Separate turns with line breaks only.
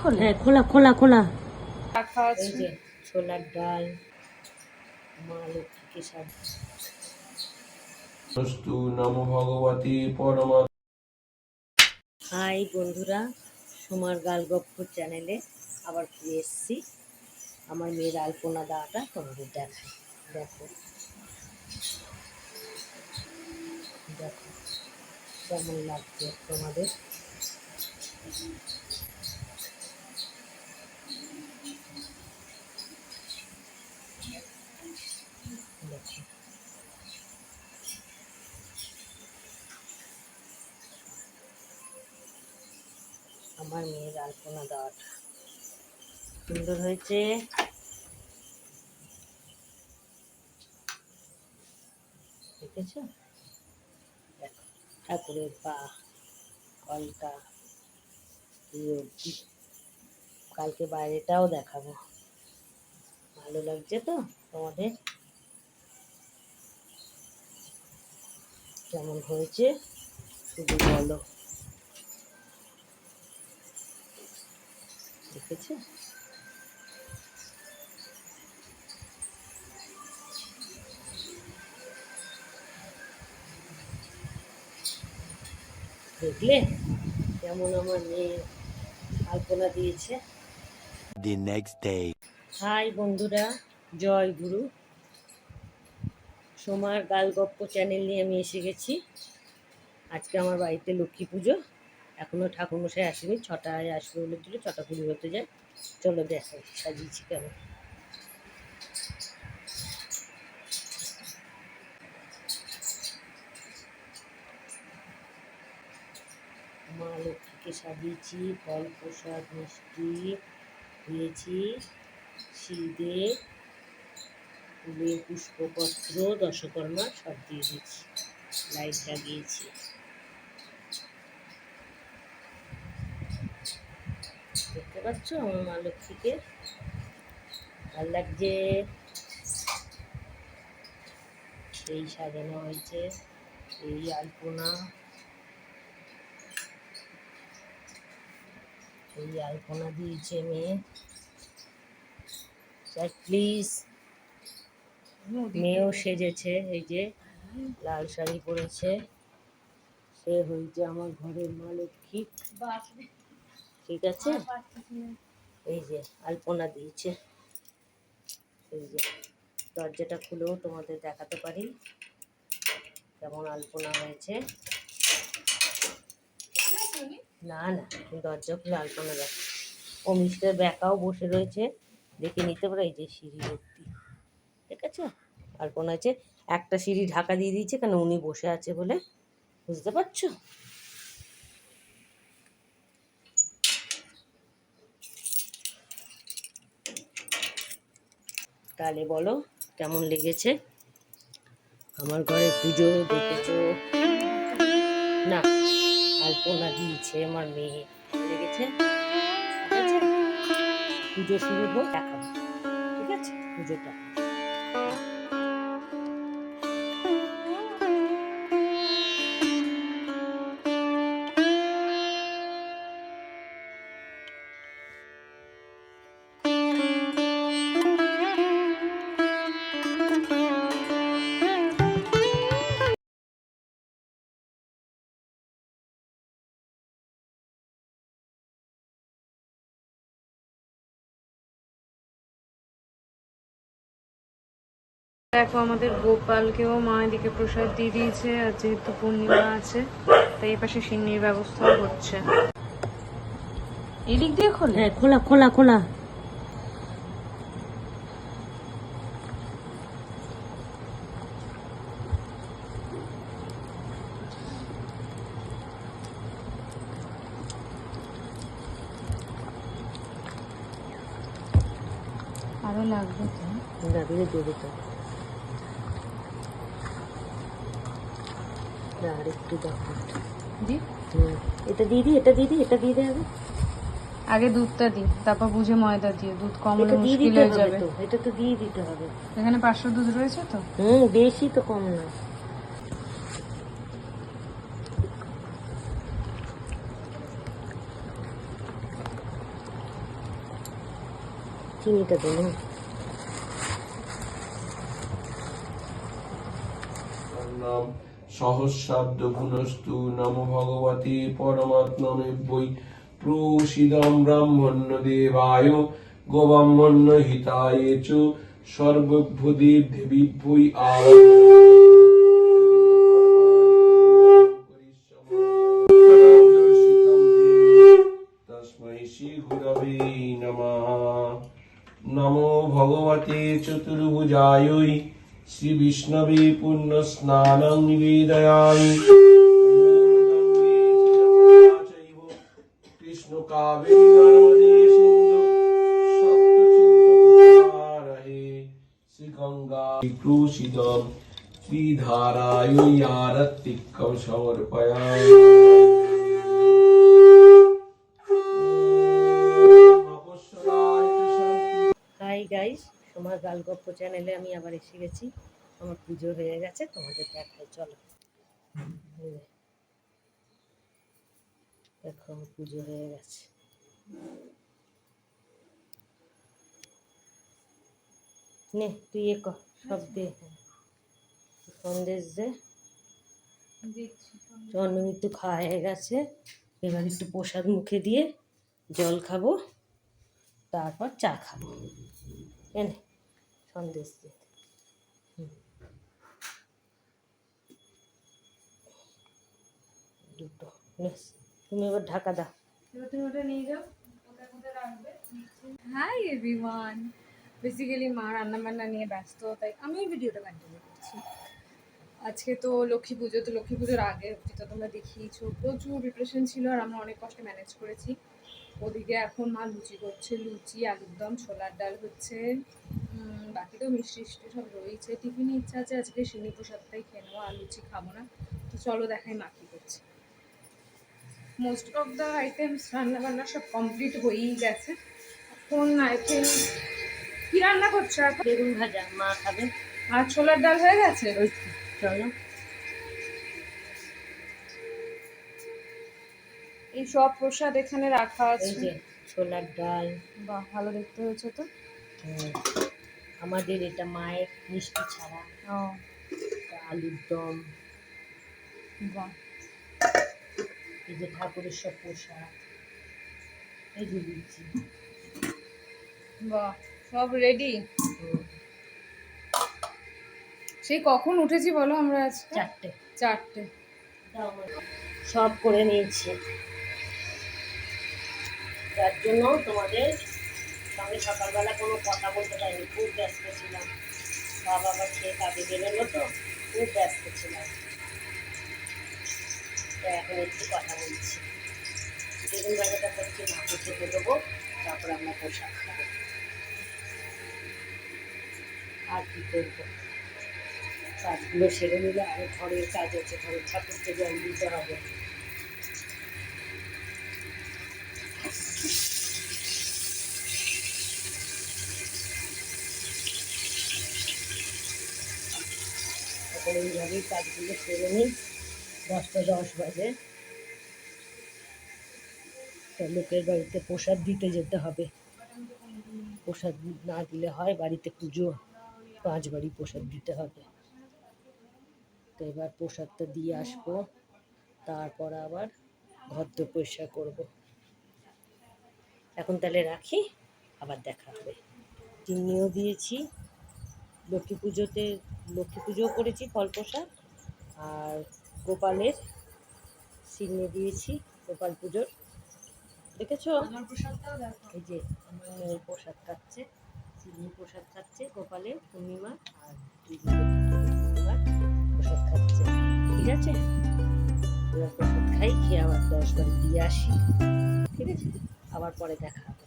খোলে?
হ্যাঁ, খোলা খোলা খোলা।
রাখা
এই
আছে।
যে ছোলার ডাল, মা লক্ষ্মীকে সাজিয়ে।
অস্তু নমো ভগবতী পরমা।
হাই বন্ধুরা, সোমার গালগপ্প চ্যানেলে আবার ফিরে এসেছি। আমার মেয়ের আলপনা দেওয়াটা তোমাদের দেখাই। দেখো দেখো কেমন লাগছে তোমাদের। দেখো আমার মেয়ের আলপনা দেওয়াটা সুন্দর হয়েছে। দেখেছো? দেখো ঠাকুরের পা, কলকা, কালকে বাইরেটাও দেখাবো। ভালো লাগছে তো তোমাদের? কেমন হয়েছে শুধু বলো। দেখেছো? দেখলে কেমন আমার মেয়ে আলপনা দিয়েছে।
The next day.
হাই বন্ধুরা, জয় গুরু। সোমার গালগপ্প চ্যানেল নিয়ে আমি এসে গেছি। আজকে আমার বাড়িতে লক্ষ্মী পুজো, এখনও ঠাকুরমশাই আসেনি, 6টায় আসবে বলেছিল, 6:20 হতে যায়। চলো দেখো সাজিয়েছি কেমন। মা লক্ষ্মীকে সাজিয়েছি, ফল প্রসাদ মিষ্টি দিয়েছি, সিঁদে, ফুলের পুষ্পপত্র, দশকর্মা সব দিয়ে দিয়েছি, লাইট লাগিয়েছি। দেখতে পাচ্ছ আমার মা লক্ষ্মীকে? ভাল লাগছে। এই সাজানো হয়েছে, এই আলপনা, এই আলপনা দিয়েছে মেয়ে। প্লিজ। মেয়েও সেজেছে, এই যে লাল শাড়ি পরেছে, সে হয়েছে আমার ঘরের মা লক্ষ্মী। ঠিক আছে? এই যে আলপনা দিয়েছে, এই যে দরজাটা খুলেও তোমাদের দেখাতে পারি কেমন আলপনা হয়েছে। না না, দরজা খুলে আলপনা দেখ। ও মিস্টার ব্যাকাও বসে রয়েছে, দেখে নিতে পারে। এই যে সিঁড়ি ভর্তি, ঠিক আছে? আলপনা আছে, একটা সিঁড়ি ঢাকা দিয়ে দিয়েছে কেন, উনি বসে আছে বলে, বুঝতে পারছো? তাহলে বলো কেমন লেগেছে আমার ঘরে পুজো, দেখেছো না? আলপনা দিয়েছে আমার মেয়ে, লেগেছে? ঠিক আছে, পুজো শুরু হোক, দেখাবো। ঠিক আছে পুজোটা।
দেখো আমাদের গোপালকেও মা এদিকে প্রসাদ দিয়ে দিয়েছে, আর যেহেতু পূর্ণিমা আছে তাই এই পাশে সিন্নির ব্যবস্থাও হচ্ছে। এদিক দিয়ে খোলে?
হ্যাঁ, খোলা খোলা খোলা।
আরো লাগবে তো?
লাগলে দেবে তো। আর একটু দেখো,
দি
এটা দিয়ে দিই, এটা দিয়ে দিই, এটা দিয়ে দেবে।
আগে দুধটা দিই, তারপর বুঝে ময়দা দিয়ে। দুধ কম হলে
এটা দিয়ে
মুশকিল
দিতে
হয়ে
হবে
যাবে
তো, এটা তো দিয়ে দিতে হবে।
এখানে 500 দুধ রয়েছে তো।
বেশি তো, কম না। চিনিটা দেবো।
নাম সহস্রাব্দ পুনস্তু নমো ভগবতে পরমাত্মনে বৈ প্রসিদম ব্রাহ্মণ্য দেবায় গোব্রাহ্মণ্য হিতায় চ সর্বভূতি দেবী বৈ তস্मै শ্রী গুরবে নমঃ। নমো ভগবতে চতুর্ভুজায় শ্রী বিষ্ণবে পুণ্য স্নানং নিবেদয়ামি। কৃষ্ণ কাবেরী নর্মদে সিন্ধু সপ্তসিন্ধু শ্রী গঙ্গা প্রসিদম শ্রীধারায় আরতিক্যম সমর্পয়ামি।
হাই গাইস, তোমার গালগপ্প চ্যানেলে আমি আবার এসে গেছি। আমার পুজো হয়ে গেছে, তোমাদের দেখাই, চলো। দেখো আমার পুজো হয়ে গেছে। নে তুই সব দে, সন্দেশ দে। জন্মমৃত্যু খাওয়া হয়ে গেছে, এবার একটু প্রসাদ মুখে দিয়ে জল খাবো, তারপর চা খাবো। এনে সন্দেশ দিয়ে দুটো। তুমি এবার ঢাকা দাও।
তুমি ওটা নিয়ে যাও, কোথায় কোথায় রাখবে। হাই এভরিওয়ান, বেসিক্যালি মা রান্নাবান্না নিয়ে ব্যস্ত, তাই আমি এই ভিডিওটা কন্টিনিউ করছি। আজকে তো লক্ষ্মী পুজো, তো লক্ষ্মী পুজোর আগে তো তোমরা দেখিয়েছো প্রচুর প্রিপারেশন ছিল, আর আমরা অনেক কষ্টে ম্যানেজ করেছি। ওদিকে এখন মা লুচি করছে, লুচি আলুর দম ছোলার ডাল হচ্ছে, বাকি তো মিষ্টি মিষ্টি সব রয়েছে। টিফিনে ইচ্ছা আছে আজকে সিন্নি প্রসাদটাই খেয়ে নেবো, আর লুচি খাবো না। তো চলো দেখাই মা কী করছে। মোস্ট অফ দ্য আইটেমস রান্নাবান্না সব কমপ্লিট হয়েই গেছে। এখন আই থিঙ্ক কী রান্না করছো এখন?
বেগুন ভাজা মা খাবে,
আর ছোলার ডাল হয়ে গেছে।
ওই চলো।
এই সব প্রসাদ এখানে রাখা
এই
আছে।
যে ছোলার ডাল,
বাহ, ভালো দেখতে হয়েছে তো।
আমাদের এটা মায়ের মিষ্টি ছাড়া।
ও
আলুর দম,
বাহ,
এই যে ঠাকুরের সব পোশাক, এই যে লুচি।
বাহ, সব রেডি। সেই কখন উঠেছি বলো আমরা? আজকে 4টে।
সব করে নিয়েছি, যার জন্য তোমাদের সঙ্গে সকালবেলা কোনো কথা বলতে পারিনি, খুব ব্যস্ত ছিলাম। বাবা আবার খেয়ে কাজে বেরোলো, তো খুব ব্যস্ত ছিলাম। তো এখন একটু কথা বলছি। বেগুন ভাজাটা করছি, মাকে খেতে দেবো, তারপর আমরা পোশাক খাবো। আর কি করবো, কাজগুলো সেরে নিলে আরো ঘরের কাজ আছে, ঘরের ঠাকুরকে জল দিতে হবে। এখন এইভাবেই কাজগুলো সেরে নিই। 10টা 10 বাজে, তো লোকের বাড়িতে প্রসাদ দিতে যেতে হবে। প্রসাদ না দিলে হয়, বাড়িতে পুজো, 5 বাড়ি প্রসাদ দিতে হবে। তো এবার প্রসাদটা দিয়ে আসবো, তারপর আবার ঘর তো পরিষ্কার করবো। এখন তাহলে রাখি, আবার দেখা হবে। চিনিও দিয়েছি লক্ষ্মী পুজোতে, লক্ষ্মী পুজোও করেছি ফল প্রসাদ, আর গোপালের চিনি দিয়েছি গোপাল পুজোর। দেখেছো
আমার প্রসাদটাও দেখো।
এই যে আমার মেয়ের প্রসাদ খাচ্ছে, চিনি প্রসাদ খাচ্ছে গোপালের পূর্ণিমা, আর পূর্ণিমার প্রসাদ খাচ্ছে। ঠিক আছে, এবার প্রসাদ খাই, খেয়ে আবার 10 বাড়ি দিয়ে আসি। ঠিক আছে, আবার পরে দেখা হবে।